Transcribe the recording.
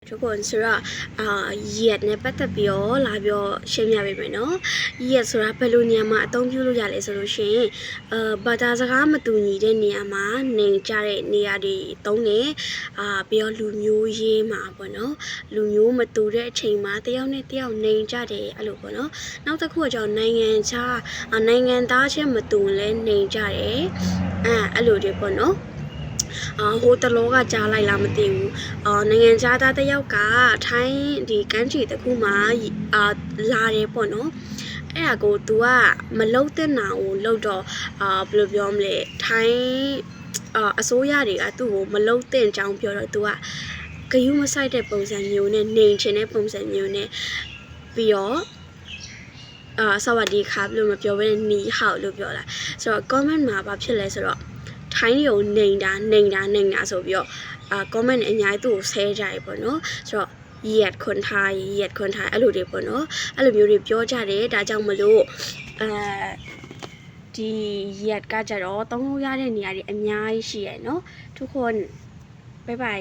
ทุกคนဆိုတော့เหยียดနဲ့ပတ်သက်ပြီးတော့လာပြောရှင်းပြပေးမယ်နော်เหยียดဆိုတာဘယ်လိုနေရာမှာအသုံးပြုလို့ရလဲဆိုလို့ရှိရင်ဘာသာစကားမတူညီတဲ့နေရာမှာနေကြတဲ့နေရာတွေသုံးတယ်ပြီးတော့လူမျိုးရေးမှာပေါ့နော်လူမျိုးမတူတဲ့အချိန်မှာတယောက်နဲ့တယောက်နေကြတယ်အဲ့လိုပေါ့နော်နောက်တစ်ခုကကြောင့်နိုင်ငံခြားနိုင်ငံသားချင်းမတူလဲနေကြတယ်အဲ့လိုတွေပေါ့နော်ဟိုတလောကကြားလိုက်လားမသိဘူးနိုင်ငံခြားသားတစ်ယောက်ကထိုင်းဒီကမ်းခြေတစ်ခုမှာလာတယ်ပေါ့နော်အဲ့ဒါကို तू ကမလုံတဲ့နာကိုလုံတော့ဘယ်လိုပြောမလဲထိုင်းအစိုးရတွေကသူ့ကိုမလုံတဲ့အကြောင်းပြောတော့ तू ကဂယုမဆိုင်တဲ့ပုံစံမျိုးနဲ့နေချင်တဲ့ပုံစံမျိုးနဲ့ပြီးတော့စวัสดีครับလို့မပြောဘဲနဲ့နီဟောက်လို့ပြောလာဆိုတော့ comment မှာဘာဖြစ်လဲဆိုတော့ထိုင်းရုံနေတာဆိုပြီးတော့comment အများကြီးသူ့ကိုဆဲကြရပေါ့နော်ဆိုတော့เหยียดคนไทยအဲ့လိုတွေပေါ့နော်အဲ့လိုမျိုးတွေပြောကြတယ်ဒါကြောင့်မလို့ဒီเหยียดကကြတော့သုံးလို့ရတဲ့နေရာတွေအများကြီးရှိရယ်နော်ทุกคนบ๊ายบาย